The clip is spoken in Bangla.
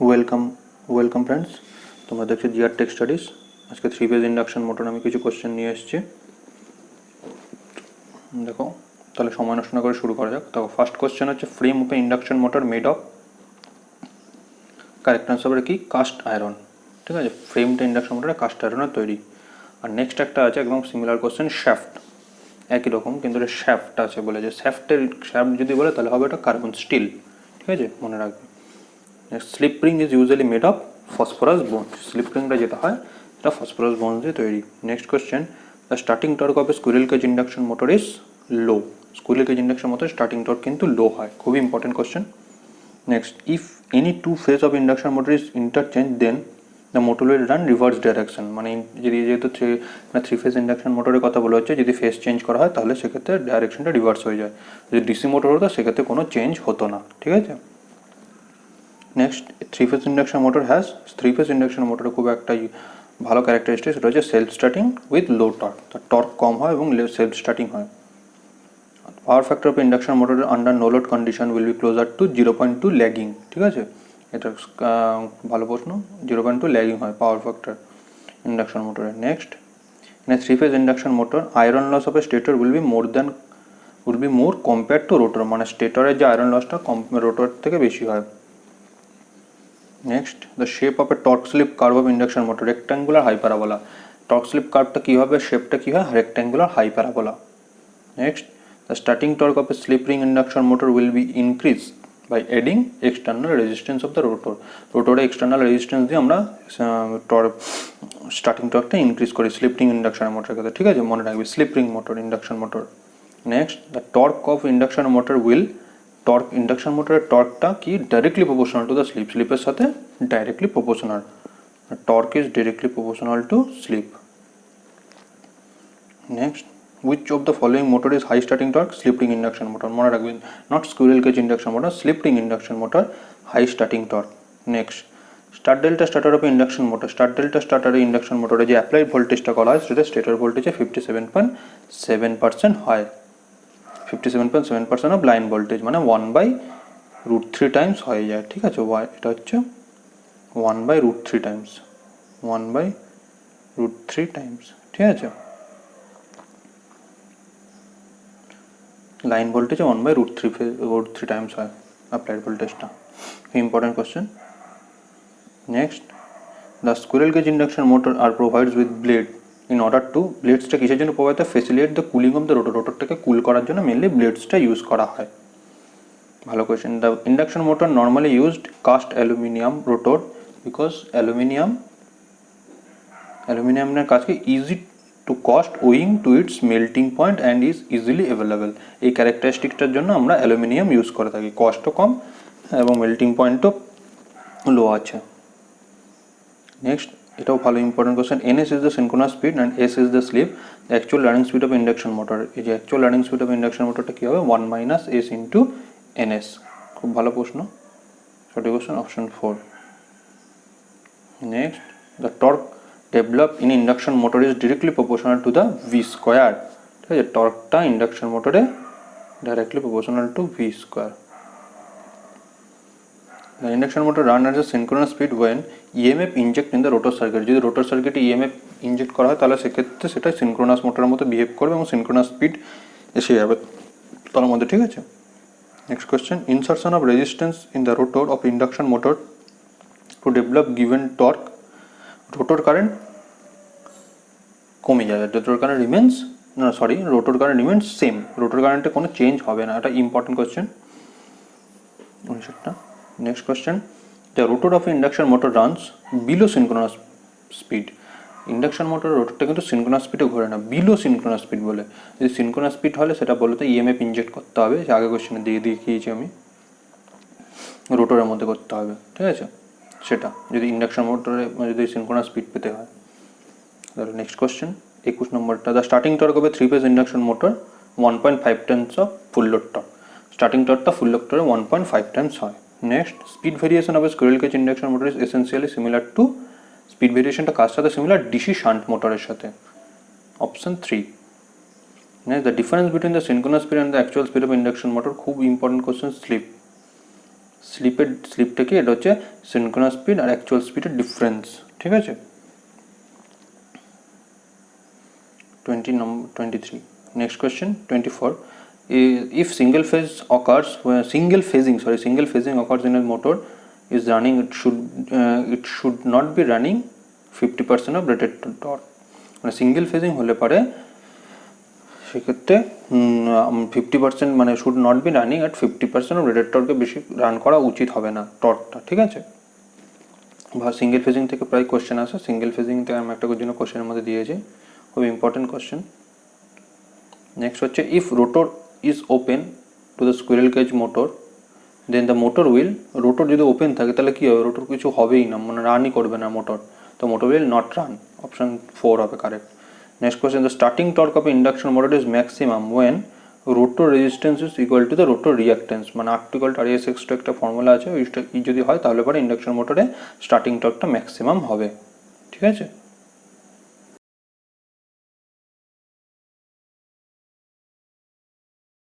ওয়েলকাম ফ্রেন্ডস, তোমরা দেখছো জিআর টেক স্টাডিজ। আজকে 3 ফেজ ইন্ডাকশন মোটর আমি কিছু কোশ্চেন নিয়ে এসেছি। দেখো, তাহলে সময় নষ্ট না করে শুরু করা যাক। দেখো, ফার্স্ট কোশ্চেন হচ্ছে frame of induction motor made of, correct answer হবে কি কাস্ট আয়রন। ঠিক আছে, ফ্রেমটা ইন্ডাকশন মোটরে কাস্ট আয়রনের তৈরি। আর নেক্সট একটা আছে একদম সিমিলার কোশ্চেন, শ্যাফট, একই রকম কিন্তু এটা শ্যাফট আছে বলে, যে শ্যাফট যদি বলে তাহলে হবে এটা কার্বন স্টিল। ঠিক আছে, মনে রাখবে। Slip ring is usually made of phosphorus bronze. Slip রিংটা যেটা হয় এটা ফসফরাস বোন দিয়ে তৈরি। Next question, the starting torque of a squirrel cage induction motor is low. Squirrel cage induction motor starting torque কিন্তু লো হয়, খুবই important question. Next, if any two phase of induction motor is interchange then the motor will run reverse direction. মানে যেহেতু থ্রি ফেজ ইন্ডাকশন মোটরের কথা বলা হচ্ছে, যদি ফেজ চেঞ্জ করা হয় তাহলে সেক্ষেত্রে ডাইরেকশনটা রিভার্স হয়ে যায়। যদি ডিসি মোটর হতো সেক্ষেত্রে কোনো চেঞ্জ হতো না। ঠিক আছে। Next, three phase induction motor has, three phase induction মোটরের খুব একটা ভালো ক্যারেক্টারিস্টিক, সেটা হচ্ছে self starting with low torque. তার টর্ক কম হয় এবং সেলফ স্টার্টিং হয়। Power factor of induction motor under no load condition will be closer to 0.2 lagging. ঠিক আছে, এটা ভালো প্রশ্ন। 0.2 ল্যাগিং হয় পাওয়ার ফ্যাক্টর ইন্ডাকশন মোটরে। Next, in a three phase induction motor iron loss of A stator will be more compare to rotor. মানে স্টেটরের যে আয়রন লসটা রোটর থেকে বেশি হয়। Next, the shape of a torque slip curve of induction motor rectangular hyperbola. Torque slip কার্ভটা কী হবে, শেপটা কী হয়, rectangular hyperbola. Next, the starting torque of a slip ring induction motor will be increase by adding external resistance of the rotor. রোটরে এক্সটার্নাল রেজিস্ট্যান্স দিয়ে আমরা স্টার্টিং টর্কটা ইনক্রিজ করি স্লিপ রিং ইন্ডাকশন মোটরের ক্ষেত্রে। ঠিক আছে, মনে রাখবি slip ring motor, induction motor. Next, the torque of induction motor will, torque induction মোটরের টর্কটা কি directly proportional to the slip, স্লিপের সাথে directly proportional. Torque is directly proportional to slip. Next, which of the following motor is high starting torque? slip ring induction motor, মনে রাখবেন, not squirrel cage induction motor, slip ring induction motor, high starting torque. Next, star delta starter of induction motor, star delta স্টার্টারে ইন্ডাকশন মোটরে যে অ্যাপ্লাইড ভোল্টেজটা করা হয় সেটা স্টেটর ভোল্টেজে 57.7% হয়। 57.7% অফ লাইন ভোল্টেজ, মানে 1/√3 টাইমস হয়ে যায়। ঠিক আছে, এটা হচ্ছে 1/√3 টাইমস, 1/√3 টাইমস। ঠিক আছে, লাইন ভোল্টেজে 1/√3 টাইমস হয় অ্যাপ্লাইড ভোল্টেজটা। Important question. Next, the squirrel cage induction motor are provides with blade in order to, ব্লেডসটা কিসের জন্য প্রোভাইড হয়, facilitate the cooling of the rotor, রোটরটাকে কুল করার জন্য মেনলি ব্লেডসটা ইউজ করা হয়। ভালো question. The induction motor normally used cast aluminium rotor because অ্যালুমিনিয়ামের কাজকে easy to cost owing to its melting point and is easily available. এই ক্যারেক্টারিস্টিকটার জন্য আমরা অ্যালুমিনিয়াম ইউজ করে থাকি, কস্টও কম এবং মেল্টিং পয়েন্টও লো আছে। নেক্সট, এটাও ভালো important question, NS is the synchronous speed and S is the slip, the actual running speed of induction motor. এই যে actual running speed of induction মোটরটা কী হবে, 1 - S × NS। খুব ভালো প্রশ্ন, সঠিক question option 4। Next, the torque develop in induction motor is directly proportional to the V square. ঠিক আছে, টর্কটা ইন্ডাকশন মোটরে directly proportional two V square. The induction motor run at a synchronous speed when EMF inject in the rotor circuit. যদি রোটর সার্কিটে EMF ইনজেক্ট করা হয় তাহলে সেক্ষেত্রে সেটা সিনক্রোনাস মোটরের মতো বিহেভ করবে এবং সিনক্রোনাস স্পিড এসে যাবে তার মধ্যে। ঠিক আছে। Next question, insertion of resistance in the rotor of induction motor to develop given torque. Rotor current কমে যাবে, rotor current remains same, rotor কারেন্টে কোনো চেঞ্জ হবে না। এটা important question. Next question, the rotor of induction motor runs below synchronous speed. Induction মোটরের রোটরটা কিন্তু সিনক্রোনাস স্পিডে ঘোরে না, বিলো সিনক্রোনাস স্পিড বলে। যদি সিনক্রোনাস স্পিড হলে সেটা বলতে EMF ইনজেক্ট করতে হবে, সে আগে কোয়েশ্চেনে দেখিয়েছি আমি, রোটরের মধ্যে করতে হবে। ঠিক আছে, সেটা যদি ইন্ডাকশন মোটরে যদি সিনক্রোনাস স্পিড পেতে হয়। তাহলে নেক্সট কোয়েশ্চেন 21 নম্বরটা, the starting torque of a 3 phase induction motor 1.5 times of full load torque. Starting টর্কটা ফুল লোড টর্কে 1.5 টাইমস হয়। Next, speed variation of a squirrel cage induction motor is essentially similar to, speed ভেরিয়েশনটা কার সাথে সিমিলার, ডিসি শান্ট মোটরের সাথে। Option 3। Next, the difference between the synchronous speed and the actual speed of induction motor, খুব ইম্পর্টেন্ট কোয়েশ্চেন, স্লিপ। স্লিপটা কি, এটা হচ্ছে সিনক্রোনাস স্পিড আর অ্যাকচুয়াল স্পিডের ডিফারেন্স, ঠিক আছে। 23. Next question 24. If single phasing occurs in a motor is running, it should not be running 50% of rated torque. মানে সিঙ্গেল ফেজিং হলে পারে সেক্ষেত্রে 50% মানে should not be running at 50% of rated টর্কে বেশি রান করা উচিত হবে না টর্কটা, ঠিক আছে। বা সিঙ্গেল ফেজিং থেকে প্রায় কোশ্চেন আসে, সিঙ্গেল ফেজিং থেকে আমি একটা জন্য কোশ্চেনের মধ্যে দিয়েছি, খুব ইম্পর্টেন্ট কোশ্চেন। নেক্সট হচ্ছে if rotor is open to the squirrel cage motor then the motor will, rotor যদি ওপেন থাকে তাহলে কী হবে, রোটর কিছু হবেই না, মানে রানই করবে না মোটর, তো motor will not run, option 4 হবে correct. Next question, the starting torque of induction motor is maximum when rotor resistance is equal to the rotor reactance, মানে R=RS একটা ফর্মুলা আছে, ওই যদি হয় তাহলে পরে ইন্ডাকশন মোটরে স্টার্টিং টর্কটা ম্যাক্সিমাম হবে, ঠিক আছে।